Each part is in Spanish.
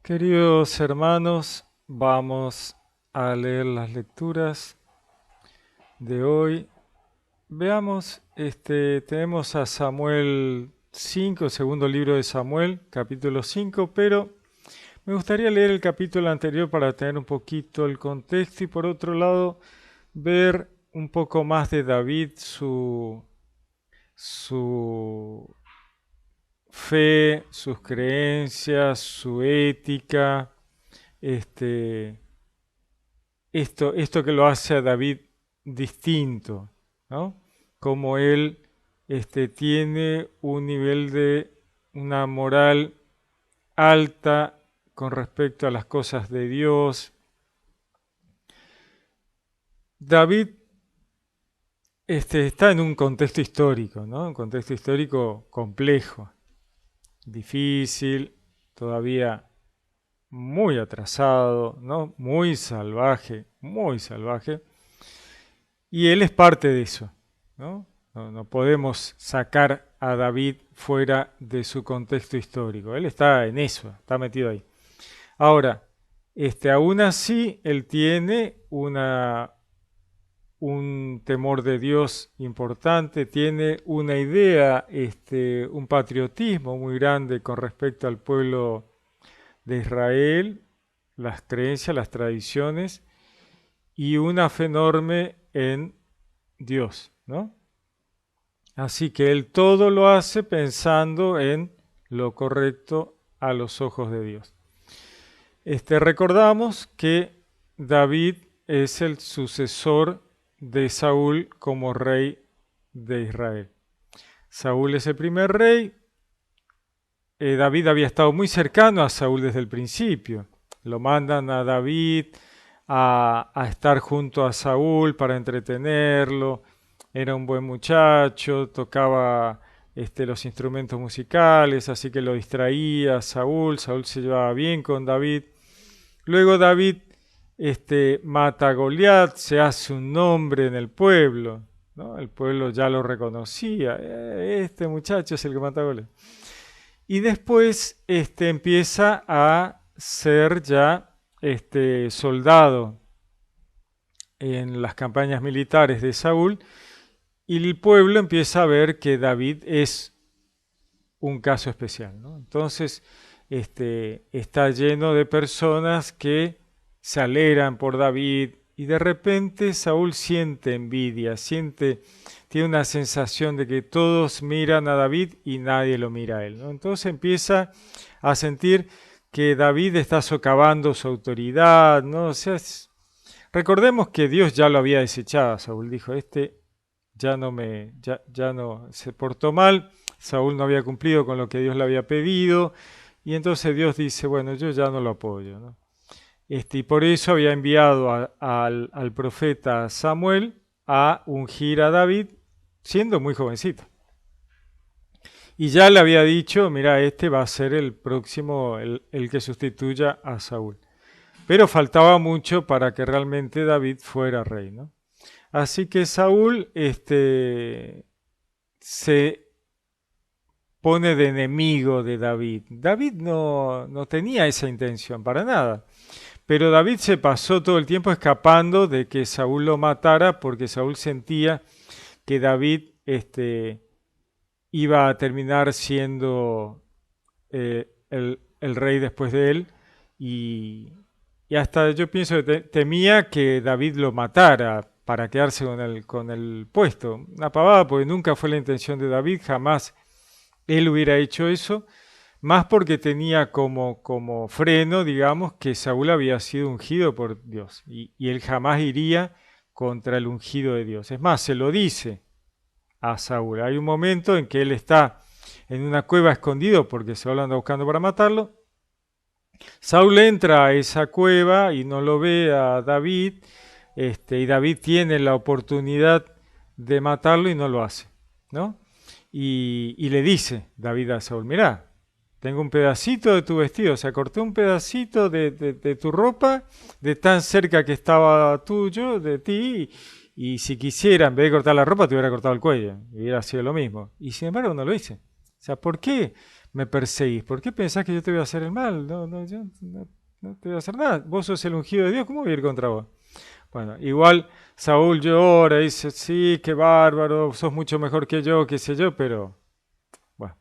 Queridos hermanos, vamos a leer las lecturas de hoy. Veamos, tenemos a Samuel 5, segundo libro de Samuel, capítulo 5, pero me gustaría leer el capítulo anterior para tener un poquito el contexto y por otro lado ver un poco más de David, su fe, sus creencias, su ética, este, esto que lo hace a David distinto, ¿no? Como él tiene un nivel de una moral alta con respecto a las cosas de Dios. David está en un contexto histórico, ¿no? Un contexto histórico complejo, difícil, todavía muy atrasado, ¿no? Muy salvaje, muy salvaje. Y él es parte de eso, ¿no? No podemos sacar a David fuera de su contexto histórico. Él está en eso, está metido ahí. Ahora, aún así, él tiene un temor de Dios importante, tiene una idea, un patriotismo muy grande con respecto al pueblo de Israel, las creencias, las tradiciones y una fe enorme en Dios, ¿no? Así que él todo lo hace pensando en lo correcto a los ojos de Dios. Recordamos que David es el sucesor de Saúl como rey de Israel. Saúl es el primer rey. David había estado muy cercano a Saúl desde el principio. Lo mandan a David a estar junto a Saúl para entretenerlo. Era un buen muchacho, tocaba los instrumentos musicales, así que lo distraía a Saúl. Saúl se llevaba bien con David. Luego David mata a Goliat, se hace un nombre en el pueblo, ¿no? El pueblo ya lo reconocía. Este muchacho es el que mata a Goliat. Y después empieza a ser ya soldado en las campañas militares de Saúl y el pueblo empieza a ver que David es un caso especial, ¿no? Entonces está lleno de personas que se alegran por David y de repente Saúl siente envidia, tiene una sensación de que todos miran a David y nadie lo mira a él, ¿no? Entonces empieza a sentir que David está socavando su autoridad, ¿no? O sea, recordemos que Dios ya lo había desechado a Saúl, dijo, ya no se portó mal, Saúl no había cumplido con lo que Dios le había pedido, y entonces Dios dice, bueno, yo ya no lo apoyo, ¿no? Y por eso había enviado al profeta Samuel a ungir a David siendo muy jovencito. Y ya le había dicho, mira, este va a ser el próximo, el que sustituya a Saúl. Pero faltaba mucho para que realmente David fuera rey, ¿no? Así que Saúl se pone de enemigo de David. David no tenía esa intención para nada. Pero David se pasó todo el tiempo escapando de que Saúl lo matara porque Saúl sentía que David iba a terminar siendo el rey después de él y hasta yo pienso que temía que David lo matara para quedarse con el puesto. Una pavada porque nunca fue la intención de David, jamás él hubiera hecho eso, más porque tenía como freno, digamos, que Saúl había sido ungido por Dios y él jamás iría contra el ungido de Dios. Es más, se lo dice a Saúl. Hay un momento en que él está en una cueva escondido porque Saúl anda buscando para matarlo. Saúl entra a esa cueva y no lo ve a David, y David tiene la oportunidad de matarlo y no lo hace, ¿no? Y le dice David a Saúl, mirá, tengo un pedacito de tu vestido, o sea, corté un pedacito de tu ropa, de tan cerca que estaba tuyo, de ti, y si quisiera, en vez de cortar la ropa, te hubiera cortado el cuello, y hubiera sido lo mismo. Y sin embargo no lo hice. O sea, ¿por qué? me perseguís? ¿Por qué pensás que yo te voy a hacer el mal? Yo no te voy a hacer nada. Vos sos el ungido de Dios, ¿cómo voy a ir contra vos? Bueno, igual Saúl llora y dice, sí, qué bárbaro, sos mucho mejor que yo, qué sé yo, pero bueno.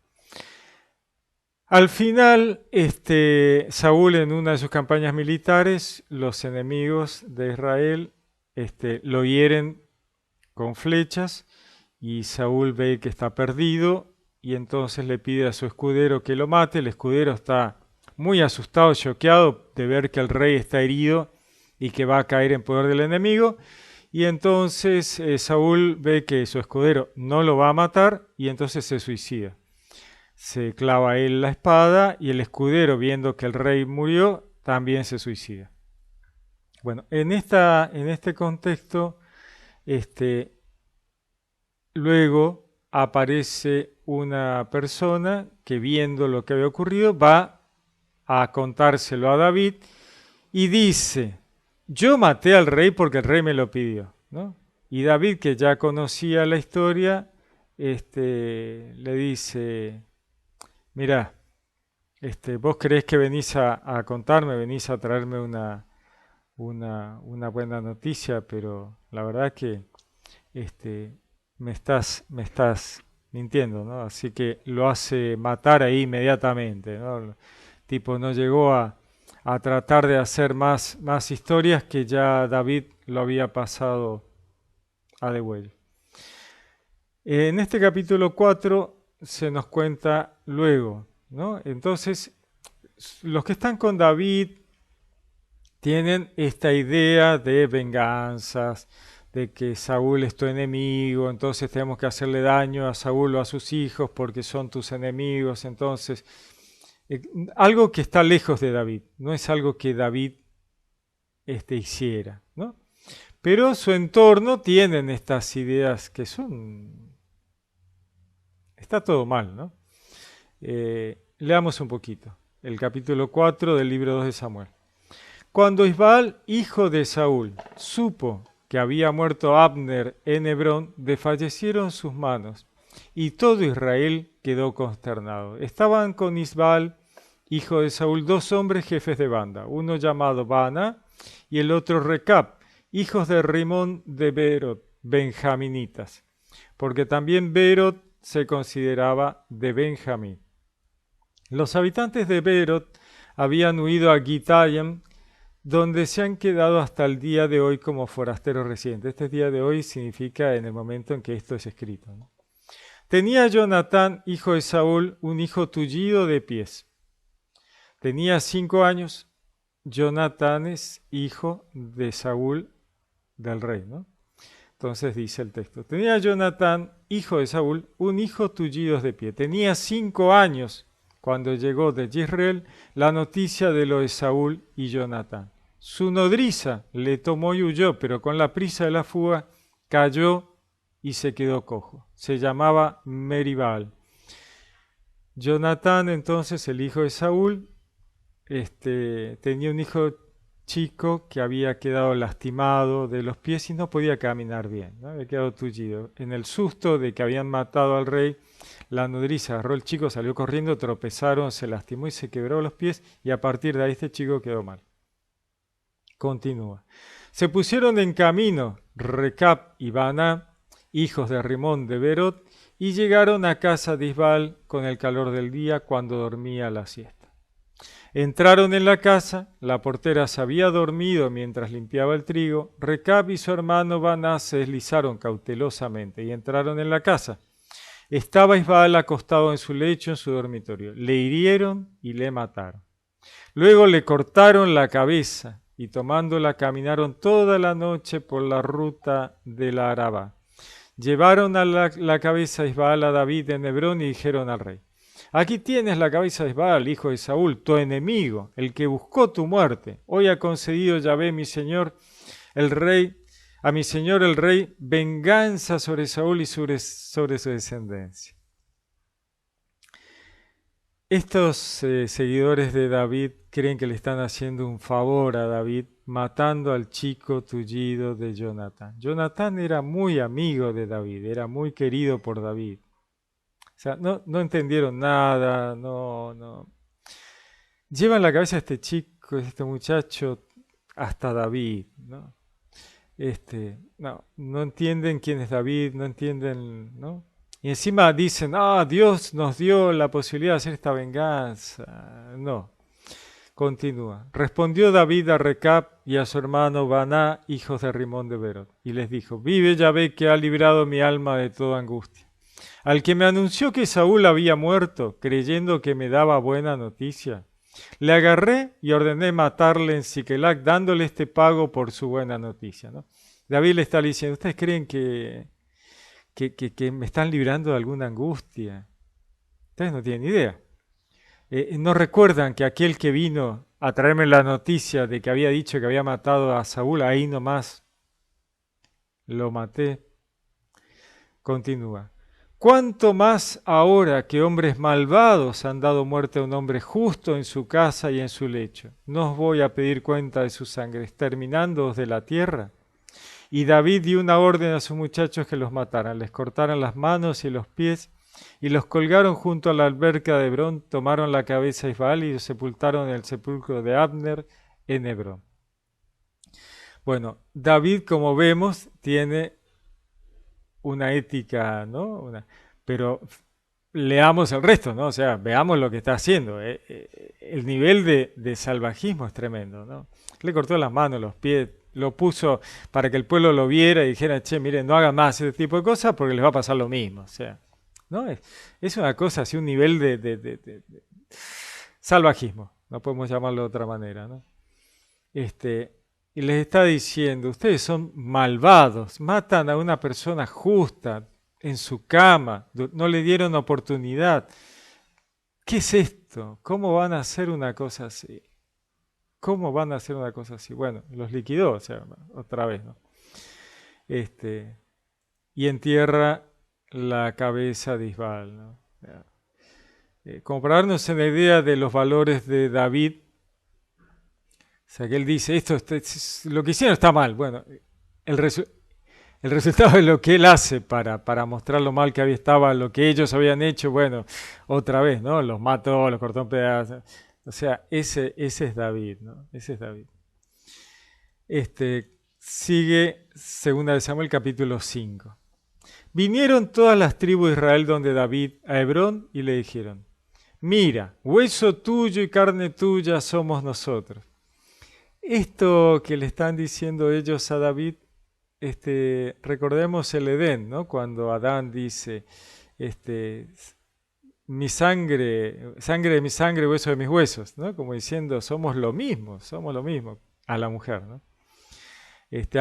Al final, Saúl en una de sus campañas militares, los enemigos de Israel lo hieren con flechas y Saúl ve que está perdido y entonces le pide a su escudero que lo mate. El escudero está muy asustado, choqueado de ver que el rey está herido y que va a caer en poder del enemigo. Y entonces Saúl ve que su escudero no lo va a matar y entonces se suicida. Se clava él la espada y el escudero, viendo que el rey murió, también se suicida. Bueno, en este contexto, luego aparece una persona que viendo lo que había ocurrido va a contárselo a David y dice, yo maté al rey porque el rey me lo pidió, ¿no? Y David, que ya conocía la historia, le dice, mira, vos creés que venís a contarme, venís a traerme una buena noticia, pero la verdad que este, me estás mintiendo, ¿no? Así que lo hace matar ahí inmediatamente, ¿no? Tipo, no llegó a tratar de hacer más historias que ya David lo había pasado a degüello. En este capítulo 4 se nos cuenta luego, ¿no? Entonces, los que están con David tienen esta idea de venganzas, de que Saúl es tu enemigo, entonces tenemos que hacerle daño a Saúl o a sus hijos porque son tus enemigos. Entonces, algo que está lejos de David, no es algo que David hiciera, ¿no? Pero su entorno tienen estas ideas que son... Está todo mal, ¿no? Leamos un poquito el capítulo 4 del libro 2 de Samuel. Cuando Isbaal, hijo de Saúl, supo que había muerto Abner en Hebrón, desfallecieron sus manos, y todo Israel quedó consternado. Estaban con Isbaal, hijo de Saúl, dos hombres jefes de banda, uno llamado Baana y el otro Recab, hijos de Rimón de Beerot, benjaminitas, porque también Beerot se consideraba de Benjamín. Los habitantes de Beerot habían huido a Gitayim, donde se han quedado hasta el día de hoy como forasteros residentes. Este día de hoy significa en el momento en que esto es escrito, ¿no? Tenía Jonatán, hijo de Saúl, un hijo tullido de pies. Tenía 5 años. Jonatán es hijo de Saúl, del rey, ¿no? Entonces dice el texto, tenía Jonatán, hijo de Saúl, un hijo tullido de pie. Tenía 5 años cuando llegó de Jezreel la noticia de lo de Saúl y Jonatán. Su nodriza le tomó y huyó, pero con la prisa de la fuga cayó y se quedó cojo. Se llamaba Meribal. Jonatán, entonces, el hijo de Saúl, tenía un hijo chico que había quedado lastimado de los pies y no podía caminar bien, ¿no? Había quedado tullido. En el susto de que habían matado al rey, la nodriza agarró al chico, salió corriendo, tropezaron, se lastimó y se quebró los pies y a partir de ahí este chico quedó mal. Continúa. Se pusieron en camino Recab y Baana, hijos de Rimón de Beerot, y llegaron a casa de Isbaal con el calor del día cuando dormía la siesta. Entraron en la casa, la portera se había dormido mientras limpiaba el trigo, Recab y su hermano Baana se deslizaron cautelosamente y entraron en la casa. Estaba Isbaal acostado en su lecho en su dormitorio. Le hirieron y le mataron. Luego le cortaron la cabeza y tomándola caminaron toda la noche por la ruta de la Araba. Llevaron a la cabeza de Isbaal a David en Hebrón y dijeron al rey, aquí tienes la cabeza de Isbaal, hijo de Saúl, tu enemigo, el que buscó tu muerte. Hoy ha concedido Yahvé, mi señor, el rey, a mi señor el rey, venganza sobre Saúl y sobre su descendencia. Estos seguidores de David creen que le están haciendo un favor a David matando al chico tullido de Jonatán. Jonatán era muy amigo de David, era muy querido por David. O sea, no entendieron nada, no. Llevan la cabeza a este chico, a este muchacho, hasta David, ¿no? No entienden quién es David, no entienden, ¿no? Y encima dicen, Dios nos dio la posibilidad de hacer esta venganza. No, continúa. Respondió David a Recab y a su hermano Baná, hijos de Rimón de Beeroth, y les dijo, vive Yahvé que ha librado mi alma de toda angustia. Al que me anunció que Saúl había muerto, creyendo que me daba buena noticia, le agarré y ordené matarle en Siquelac, dándole este pago por su buena noticia, ¿no? David le está diciendo, ¿ustedes creen que me están librando de alguna angustia? Ustedes no tienen idea. ¿No recuerdan que aquel que vino a traerme la noticia de que había dicho que había matado a Saúl, ahí nomás lo maté? Continúa. ¿Cuánto más ahora que hombres malvados han dado muerte a un hombre justo en su casa y en su lecho? No os voy a pedir cuenta de sus sangres, terminándoos de la tierra. Y David dio una orden a sus muchachos que los mataran, les cortaran las manos y los pies y los colgaron junto a la alberca de Hebrón, tomaron la cabeza de Isbaal y los sepultaron en el sepulcro de Abner en Hebrón. Bueno, David, como vemos, tiene una ética, ¿no? Pero leamos el resto, ¿no? O sea, veamos lo que está haciendo. El nivel de salvajismo es tremendo, ¿no? Le cortó las manos, los pies, lo puso para que el pueblo lo viera y dijera, che, miren, no hagan más ese tipo de cosas porque les va a pasar lo mismo. O sea, ¿no? Es una cosa así, un nivel de salvajismo, no podemos llamarlo de otra manera, ¿no? Y les está diciendo, ustedes son malvados, matan a una persona justa en su cama, no le dieron oportunidad. ¿Qué es esto? ¿Cómo van a hacer una cosa así? ¿Cómo van a hacer una cosa así? Bueno, los liquidó, o sea, otra vez, ¿no? Y entierra la cabeza de Isbaal, ¿no? Como para darnos una idea de los valores de David, o sea, que él dice, lo que hicieron está mal. Bueno, el resultado de lo que él hace para mostrar lo mal que había estaba, lo que ellos habían hecho, bueno, otra vez, ¿no? Los mató, los cortó en pedazos. O sea, ese es David, ¿no? Ese es David. Sigue 2 de Samuel capítulo 5. Vinieron todas las tribus de Israel donde David a Hebrón y le dijeron, mira, hueso tuyo y carne tuya somos nosotros. Esto que le están diciendo ellos a David, recordemos el Edén, ¿no? Cuando Adán dice, mi sangre de mi sangre, hueso de mis huesos, ¿no? Como diciendo, somos lo mismo a la mujer, ¿no?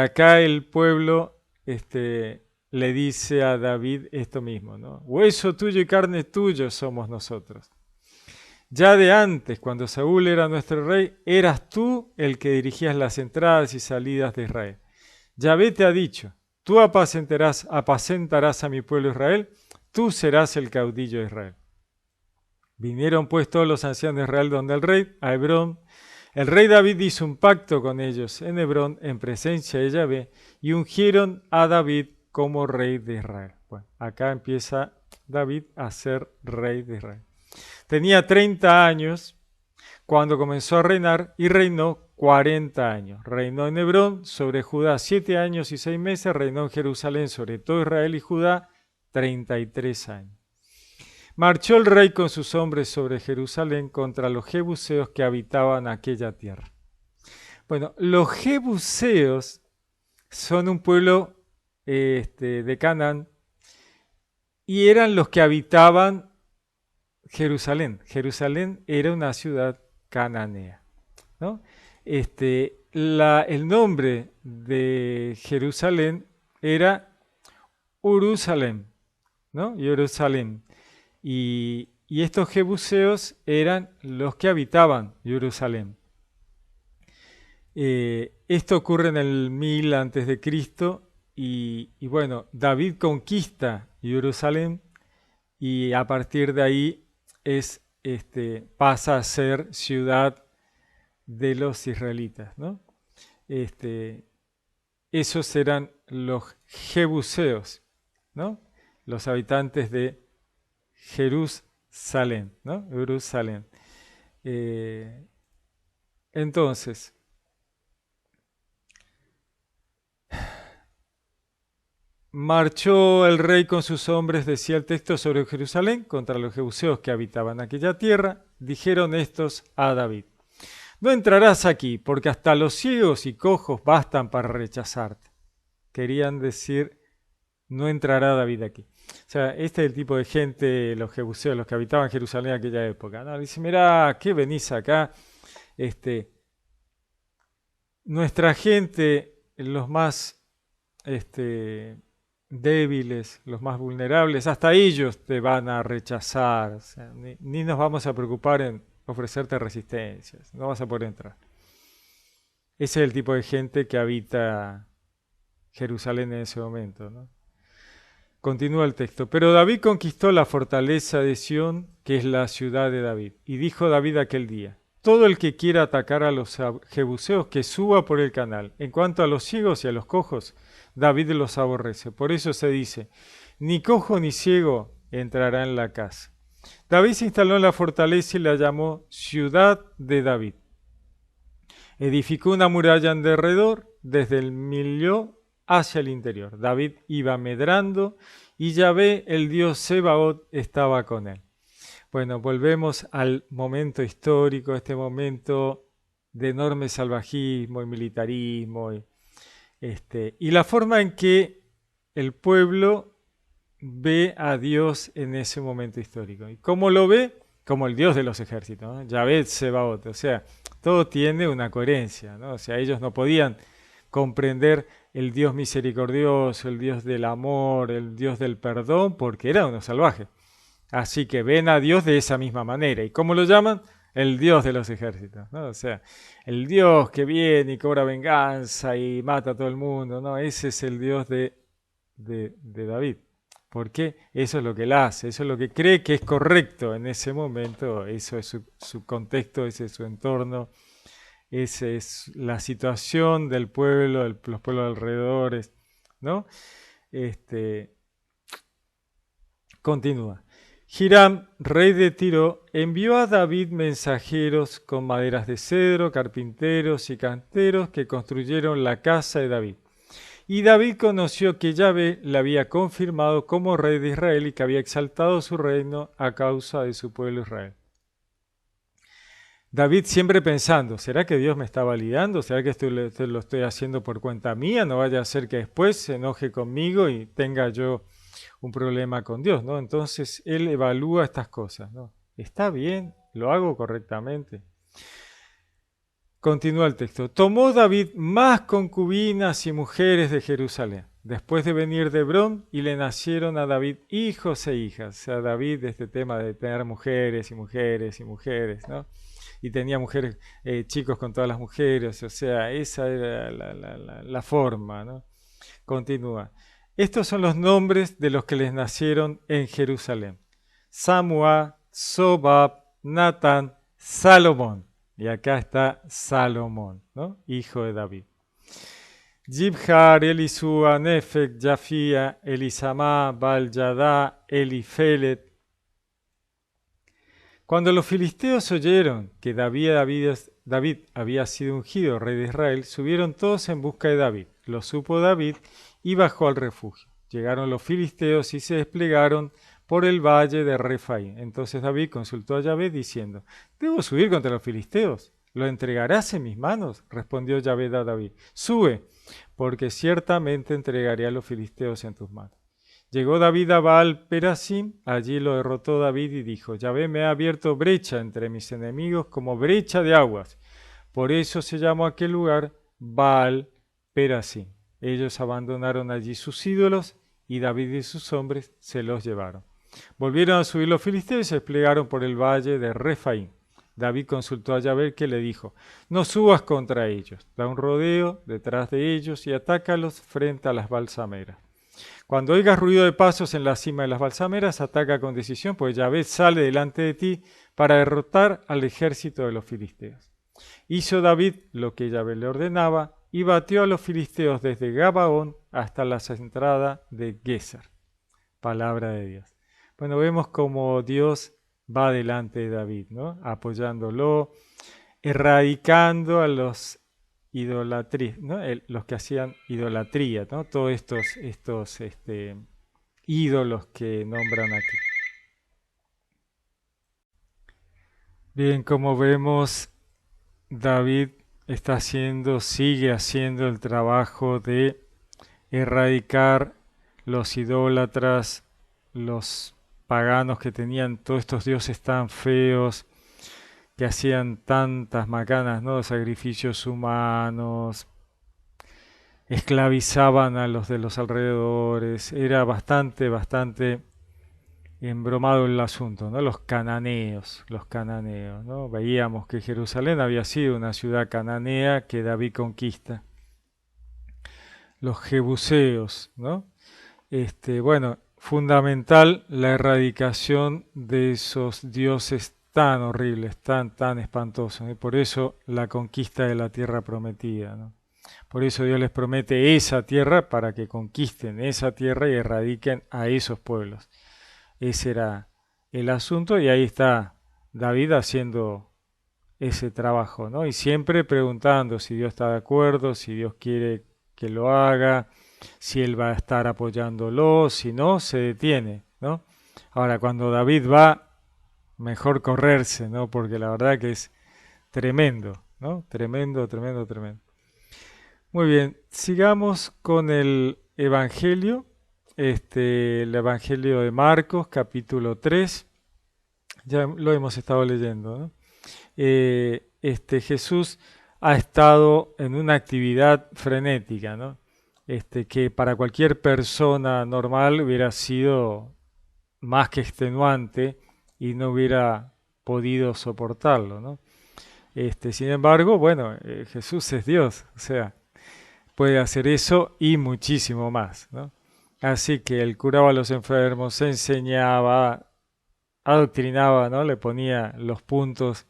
Acá el pueblo le dice a David esto mismo, ¿no? Hueso tuyo y carne tuyo somos nosotros. Ya de antes, cuando Saúl era nuestro rey, eras tú el que dirigías las entradas y salidas de Israel. Yahvé te ha dicho, tú apacentarás a mi pueblo Israel, tú serás el caudillo de Israel. Vinieron pues todos los ancianos de Israel donde el rey, a Hebrón. El rey David hizo un pacto con ellos en Hebrón, en presencia de Yahvé, y ungieron a David como rey de Israel. Bueno, acá empieza David a ser rey de Israel. Tenía 30 años cuando comenzó a reinar y reinó 40 años. Reinó en Hebrón sobre Judá 7 años y 6 meses, reinó en Jerusalén sobre todo Israel y Judá 33 años. Marchó el rey con sus hombres sobre Jerusalén contra los jebuseos que habitaban aquella tierra. Bueno, los jebuseos son un pueblo de Canaán y eran los que habitaban Jerusalén. Jerusalén era una ciudad cananea, ¿no? El nombre de Jerusalén era Jerusalén, ¿no? Jerusalén. Y estos jebuseos eran los que habitaban Jerusalén. Esto ocurre en el 1000 a.C. y bueno, David conquista Jerusalén y a partir de ahí pasa a ser ciudad de los israelitas, ¿no? Esos eran los jebuseos, ¿no? Los habitantes de Jerusalén, ¿no? Jerusalén. Entonces, marchó el rey con sus hombres, decía el texto, sobre Jerusalén contra los jebuseos que habitaban aquella tierra. Dijeron estos a David: no entrarás aquí, porque hasta los ciegos y cojos bastan para rechazarte. Querían decir, no entrará David aquí. O sea, este es el tipo de gente, los jebuseos, los que habitaban Jerusalén en aquella época, ¿no? Dice, mirá, ¿qué venís acá? Nuestra gente, los más débiles, los más vulnerables, hasta ellos te van a rechazar. O sea, ni nos vamos a preocupar en ofrecerte resistencias, no vas a poder entrar. Ese es el tipo de gente que habita Jerusalén en ese momento, ¿no? Continúa el texto. Pero David conquistó la fortaleza de Sión, que es la ciudad de David. Y dijo David aquel día: todo el que quiera atacar a los jebuseos, que suba por el canal. En cuanto a los ciegos y a los cojos, David los aborrece. Por eso se dice: ni cojo ni ciego entrará en la casa. David se instaló en la fortaleza y la llamó Ciudad de David. Edificó una muralla en derredor, desde el Millo hacia el interior. David iba medrando y Yahvé, el dios Sebaot, estaba con él. Bueno, volvemos al momento histórico, este momento de enorme salvajismo y militarismo y la forma en que el pueblo ve a Dios en ese momento histórico. ¿Y cómo lo ve? Como el Dios de los ejércitos, ¿no? Yahvé Sebaot. O sea, todo tiene una coherencia, ¿no? O sea, ellos no podían comprender el Dios misericordioso, el Dios del amor, el Dios del perdón, porque eran unos salvajes. Así que ven a Dios de esa misma manera. ¿Y cómo lo llaman? El Dios de los ejércitos, ¿no? O sea, el Dios que viene y cobra venganza y mata a todo el mundo, ¿no? Ese es el Dios de David. ¿Por qué? Eso es lo que él hace, eso es lo que cree que es correcto en ese momento, eso es su contexto, ese es su entorno, esa es la situación del pueblo, los pueblos alrededores, ¿no? Continúa. Hiram, rey de Tiro, envió a David mensajeros con maderas de cedro, carpinteros y canteros que construyeron la casa de David. Y David conoció que Yahvé le había confirmado como rey de Israel y que había exaltado su reino a causa de su pueblo Israel. David siempre pensando, ¿será que Dios me está validando? ¿Será que esto lo estoy haciendo por cuenta mía? No vaya a ser que después se enoje conmigo y tenga yo un problema con Dios, ¿no? Entonces él evalúa estas cosas, ¿no? ¿Está bien? ¿Lo hago correctamente? Continúa el texto. Tomó David más concubinas y mujeres de Jerusalén, después de venir de Hebrón, y le nacieron a David hijos e hijas. O sea, David, este tema de tener mujeres y mujeres y mujeres, ¿no? Y tenía mujeres, chicos con todas las mujeres, o sea, esa era la forma, ¿no? Continúa. Estos son los nombres de los que les nacieron en Jerusalén: Samua, Sobab, Natán, Salomón. Y acá está Salomón, ¿no? Hijo de David. Jibjar, Elisúa, Nefec, Jafía, Elisamá, Baal-Yadá, Elifelet. Cuando los filisteos oyeron que David había sido ungido rey de Israel, subieron todos en busca de David. Lo supo David y bajó al refugio. Llegaron los filisteos y se desplegaron por el valle de Refaim. Entonces David consultó a Yahvé diciendo: ¿debo subir contra los filisteos? ¿Lo entregarás en mis manos? Respondió Yahvé a David: sube, porque ciertamente entregaré a los filisteos en tus manos. Llegó David a Baal Perasim, allí lo derrotó David y dijo: Yahvé me ha abierto brecha entre mis enemigos como brecha de aguas. Por eso se llamó aquel lugar Baal Perasim. Ellos abandonaron allí sus ídolos y David y sus hombres se los llevaron. Volvieron a subir los filisteos y se desplegaron por el valle de Refaim. David consultó a Yahvé, que le dijo: no subas contra ellos, da un rodeo detrás de ellos y atácalos frente a las balsameras. Cuando oigas ruido de pasos en la cima de las balsameras, ataca con decisión, pues Yahvé sale delante de ti para derrotar al ejército de los filisteos. Hizo David lo que Yahvé le ordenaba y batió a los filisteos desde Gabaón hasta la entrada de Geser. Palabra de Dios. Bueno, vemos como Dios va delante de David, ¿no? Apoyándolo, erradicando a los ¿no? Los que hacían idolatría, ¿no? Todos estos ídolos que nombran aquí. Bien, como vemos, David sigue haciendo el trabajo de erradicar los idólatras, los paganos que tenían todos estos dioses tan feos, que hacían tantas macanas, ¿no? Sacrificios humanos, esclavizaban a los de los alrededores, era bastante embromado el asunto, ¿no? Los cananeos, ¿no? Veíamos que Jerusalén había sido una ciudad cananea que David conquista. Los jebuseos, ¿no? Bueno, fundamental la erradicación de esos dioses tan horribles, tan espantosos, y por eso la conquista de la tierra prometida, ¿no? Por eso Dios les promete esa tierra para que conquisten esa tierra y erradiquen a esos pueblos. Ese era el asunto y ahí está David haciendo ese trabajo, ¿no? Y siempre preguntando si Dios está de acuerdo, si Dios quiere que lo haga, si Él va a estar apoyándolo, si no, se detiene, ¿no? Ahora, cuando David va, mejor correrse, ¿no? Porque la verdad que es tremendo, ¿no? Tremendo. Muy bien, sigamos con el Evangelio, el Evangelio de Marcos, capítulo 3. Ya lo hemos estado leyendo, ¿no? Jesús ha estado en una actividad frenética, ¿no? Que para cualquier persona normal hubiera sido más que extenuante y no hubiera podido soportarlo, ¿no? Sin embargo, bueno, Jesús es Dios, o sea, puede hacer eso y muchísimo más, ¿no? Así que él curaba a los enfermos, enseñaba, adoctrinaba, ¿no? Le ponía los puntos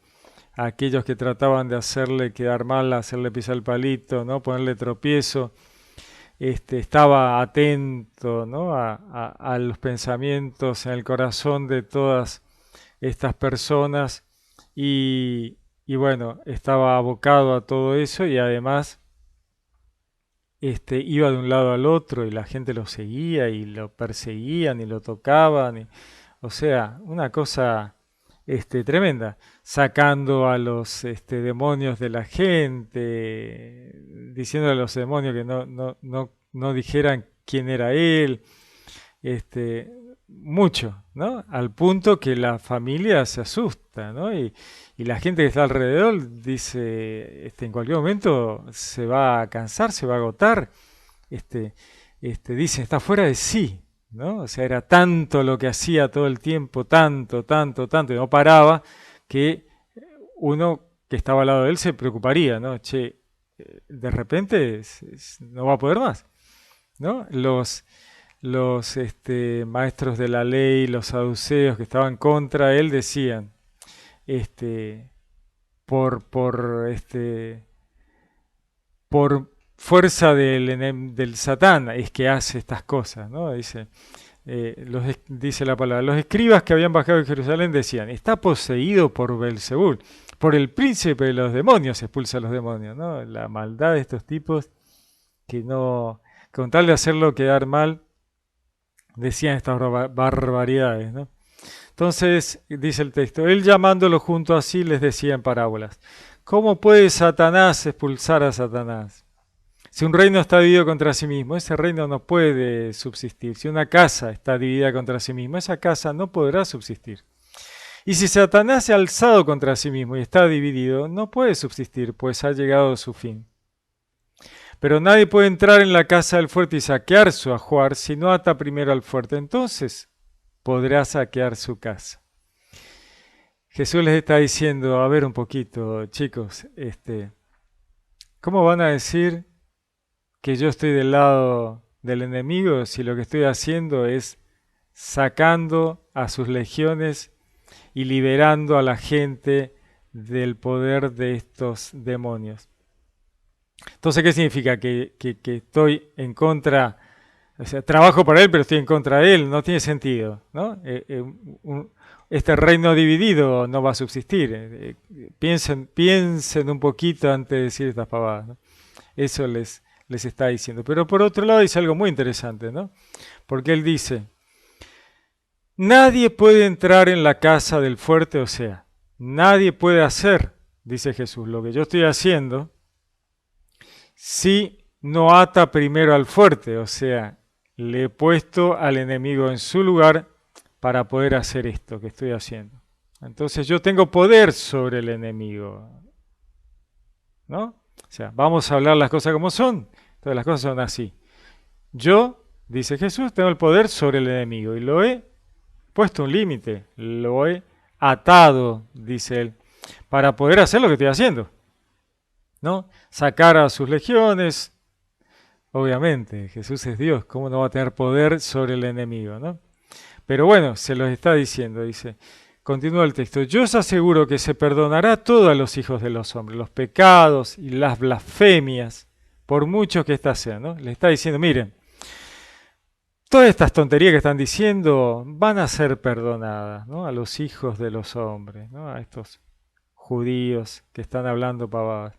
a aquellos que trataban de hacerle quedar mal, hacerle pisar el palito, ¿no? Ponerle tropiezo. Estaba atento, ¿no? a los pensamientos en el corazón de todas estas personas y bueno, estaba abocado a todo eso y además iba de un lado al otro y la gente lo seguía y lo perseguían y lo tocaban. O sea, una cosa tremenda, sacando a los demonios de la gente, diciendo a los demonios que no dijeran quién era él, este, mucho, ¿no? Al punto que la familia se asusta, ¿no? Y la gente que está alrededor dice, en cualquier momento se va a cansar, se va a agotar, dicen, está fuera de sí, ¿no? O sea, era tanto lo que hacía todo el tiempo, tanto, y no paraba, que uno que estaba al lado de él se preocuparía, ¿no? Che, de repente no va a poder más, ¿no? Los maestros de la ley, los saduceos que estaban contra él decían, este, por fuerza del Satán es que hace estas cosas, ¿no? Dice la palabra, los escribas que habían bajado de Jerusalén decían, está poseído por Belzebul, por el príncipe de los demonios expulsa a los demonios, ¿no? La maldad de estos tipos que no, con tal de hacerlo quedar mal, decían estas barbaridades, ¿no? Entonces, dice el texto, él llamándolo junto a sí les decía en parábolas, ¿cómo puede Satanás expulsar a Satanás? Si un reino está dividido contra sí mismo, ese reino no puede subsistir. Si una casa está dividida contra sí misma, esa casa no podrá subsistir. Y si Satanás se ha alzado contra sí mismo y está dividido, no puede subsistir, pues ha llegado a su fin. Pero nadie puede entrar en la casa del fuerte y saquear su ajuar si no ata primero al fuerte. Entonces podrá saquear su casa. Jesús les está diciendo, a ver un poquito, chicos, ¿cómo van a decir que yo estoy del lado del enemigo si lo que estoy haciendo es sacando a sus legiones y liberando a la gente del poder de estos demonios? Entonces, ¿qué significa? Que estoy en contra O sea, trabajo para él, pero estoy en contra de él, no tiene sentido, ¿no? Este reino dividido no va a subsistir. Piensen un poquito antes de decir estas pavadas, ¿no? Eso les está diciendo. Pero por otro lado dice algo muy interesante, ¿no? Porque él dice, nadie puede entrar en la casa del fuerte, o sea, nadie puede hacer, dice Jesús, lo que yo estoy haciendo, si no ata primero al fuerte, o sea, le he puesto al enemigo en su lugar para poder hacer esto que estoy haciendo. Entonces yo tengo poder sobre el enemigo, ¿no? O sea, vamos a hablar las cosas como son. Todas las cosas son así. Yo, dice Jesús, tengo el poder sobre el enemigo y lo he puesto un límite, lo he atado, dice él, para poder hacer lo que estoy haciendo, ¿no? Sacar a sus legiones. Obviamente, Jesús es Dios, ¿cómo no va a tener poder sobre el enemigo, ¿no? Pero bueno, se los está diciendo, dice, continúa el texto, yo os aseguro que se perdonará todo a los hijos de los hombres, los pecados y las blasfemias, por muchos que éstas sean, ¿no? Le está diciendo, miren, todas estas tonterías que están diciendo van a ser perdonadas, ¿no? A los hijos de los hombres, ¿no? A estos judíos que están hablando pavadas.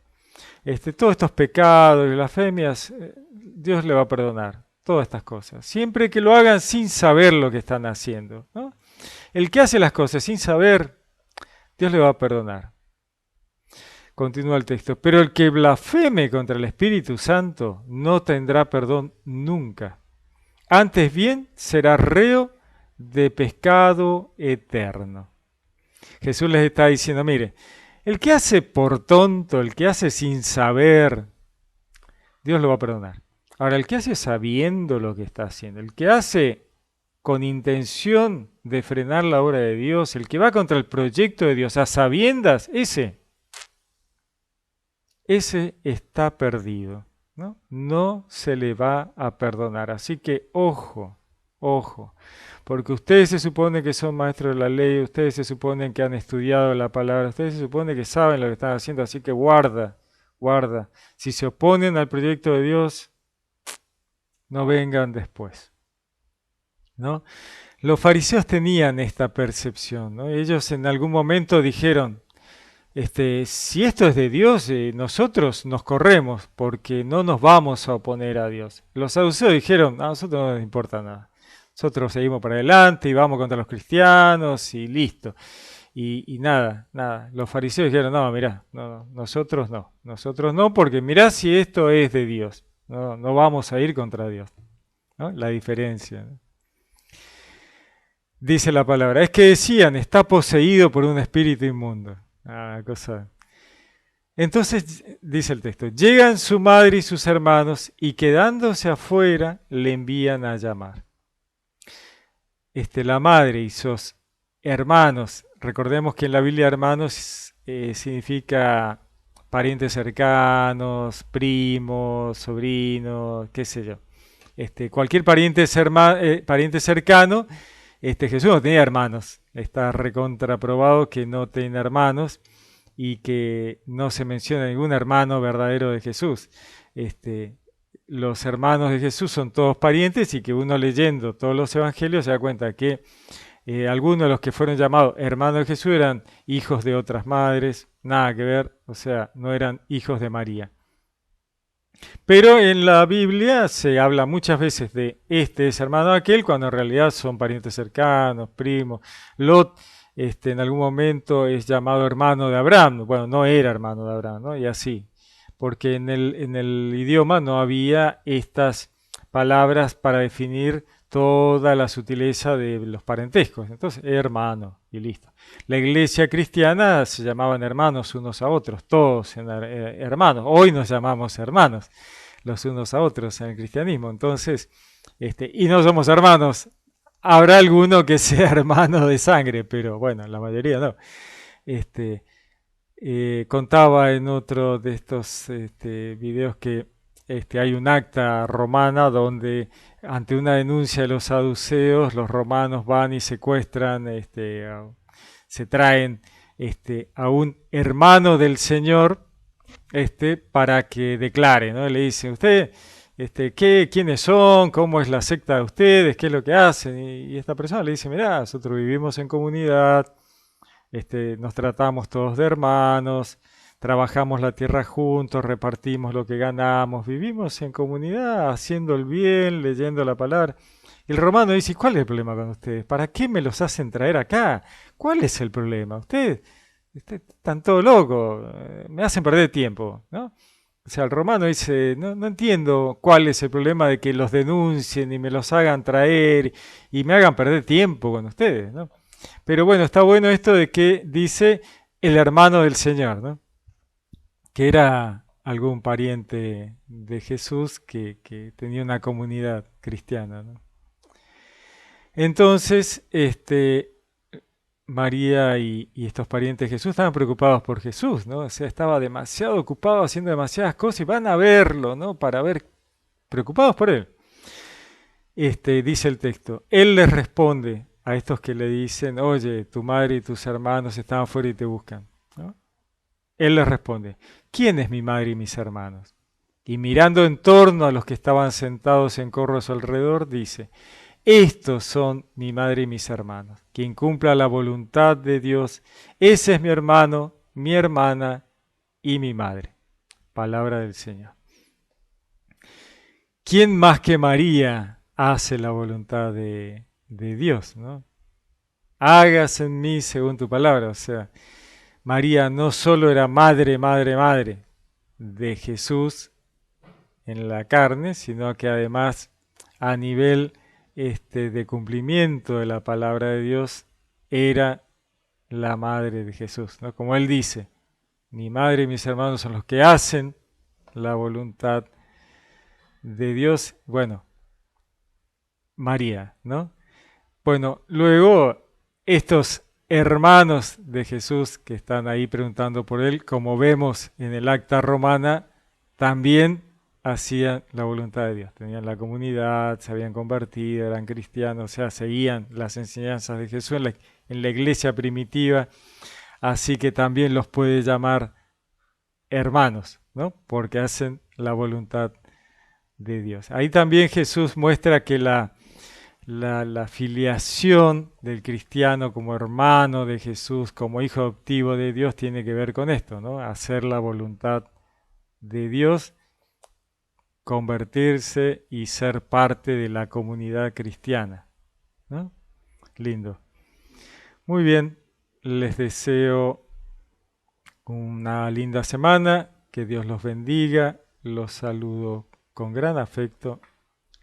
Todos estos pecados y blasfemias, Dios le va a perdonar todas estas cosas, siempre que lo hagan sin saber lo que están haciendo, ¿no? El que hace las cosas sin saber, Dios le va a perdonar. Continúa el texto, pero el que blasfeme contra el Espíritu Santo no tendrá perdón nunca. Antes bien será reo de pecado eterno. Jesús les está diciendo, mire, el que hace por tonto, el que hace sin saber, Dios lo va a perdonar. Ahora, el que hace sabiendo lo que está haciendo, el que hace con intención de frenar la obra de Dios, el que va contra el proyecto de Dios a sabiendas, ese está perdido, ¿no? No se le va a perdonar. Así que ojo, ojo, porque ustedes se suponen que son maestros de la ley, ustedes se suponen que han estudiado la palabra, ustedes se suponen que saben lo que están haciendo, así que guarda, guarda. Si se oponen al proyecto de Dios, no vengan después, ¿no? Los fariseos tenían esta percepción, ¿no? Ellos en algún momento dijeron, si esto es de Dios, nosotros nos corremos porque no nos vamos a oponer a Dios. Los saduceos dijeron, a nosotros no nos importa nada. Nosotros seguimos para adelante y vamos contra los cristianos y listo. Y nada, nada. Los fariseos dijeron, no, mirá, nosotros no, porque mirá si esto es de Dios. No vamos a ir contra Dios, ¿no? La diferencia, ¿no? Dice la palabra, es que decían, está poseído por un espíritu inmundo. Cosa. Entonces, dice el texto, llegan su madre y sus hermanos y quedándose afuera le envían a llamar. La madre y sus hermanos, recordemos que en la Biblia hermanos significa parientes cercanos, primos, sobrinos, qué sé yo. Cualquier pariente cercano, Jesús no tenía hermanos. Está recontraprobado que no tenía hermanos y que no se menciona ningún hermano verdadero de Jesús. Los hermanos de Jesús son todos parientes y que uno leyendo todos los evangelios se da cuenta que algunos de los que fueron llamados hermanos de Jesús eran hijos de otras madres, nada que ver, o sea, no eran hijos de María. Pero en la Biblia se habla muchas veces de este es hermano de aquel, cuando en realidad son parientes cercanos, primos. Lot en algún momento es llamado hermano de Abraham, bueno, no era hermano de Abraham, ¿no? Y así, porque en el idioma no había estas palabras para definir toda la sutileza de los parentescos. Entonces, hermano, y listo. La iglesia cristiana se llamaban hermanos unos a otros, todos hermanos. Hoy nos llamamos hermanos los unos a otros en el cristianismo. Entonces, y no somos hermanos. Habrá alguno que sea hermano de sangre, pero bueno, la mayoría no. Contaba en otro de estos videos que hay un acta romana donde ante una denuncia de los saduceos, los romanos van y secuestran, se traen a un hermano del Señor para que declare, ¿no? Le dicen, usted ¿quiénes son? ¿Cómo es la secta de ustedes? ¿Qué es lo que hacen? Y esta persona le dice, mirá, nosotros vivimos en comunidad, nos tratamos todos de hermanos, trabajamos la tierra juntos, repartimos lo que ganamos, vivimos en comunidad, haciendo el bien, leyendo la palabra. Y el romano dice, ¿cuál es el problema con ustedes? ¿Para qué me los hacen traer acá? ¿Cuál es el problema? Ustedes están todos locos, me hacen perder tiempo, ¿no? O sea, el romano dice, no entiendo cuál es el problema de que los denuncien y me los hagan traer y me hagan perder tiempo con ustedes, ¿no? Pero bueno, está bueno esto de que dice el hermano del Señor, ¿no? Que era algún pariente de Jesús que tenía una comunidad cristiana, ¿no? Entonces, María y estos parientes de Jesús estaban preocupados por Jesús, ¿no? O sea, estaba demasiado ocupado haciendo demasiadas cosas y van a verlo, ¿no? Para ver, preocupados por él. Dice el texto, él les responde a estos que le dicen, oye, tu madre y tus hermanos estaban fuera y te buscan, ¿no? Él les responde, ¿quién es mi madre y mis hermanos? Y mirando en torno a los que estaban sentados en corro a su alrededor, dice, estos son mi madre y mis hermanos. Quien cumpla la voluntad de Dios, ese es mi hermano, mi hermana y mi madre. Palabra del Señor. ¿Quién más que María hace la voluntad de Dios, ¿no? Hágase en mí según tu palabra. O sea, María no solo era madre de Jesús en la carne, sino que además a nivel de cumplimiento de la palabra de Dios era la madre de Jesús, ¿no? Como él dice, mi madre y mis hermanos son los que hacen la voluntad de Dios. Bueno, María, ¿no? Bueno, luego estos hermanos de Jesús que están ahí preguntando por él, como vemos en el acta romana, también hacían la voluntad de Dios. Tenían la comunidad, se habían convertido, eran cristianos, o sea, seguían las enseñanzas de Jesús en la iglesia primitiva, así que también los puede llamar hermanos, ¿no? Porque hacen la voluntad de Dios. Ahí también Jesús muestra que la filiación del cristiano como hermano de Jesús, como hijo adoptivo de Dios, tiene que ver con esto, ¿no? Hacer la voluntad de Dios, convertirse y ser parte de la comunidad cristiana, ¿no? Lindo. Muy bien, les deseo una linda semana, que Dios los bendiga, los saludo con gran afecto.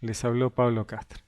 Les habló Pablo Castro.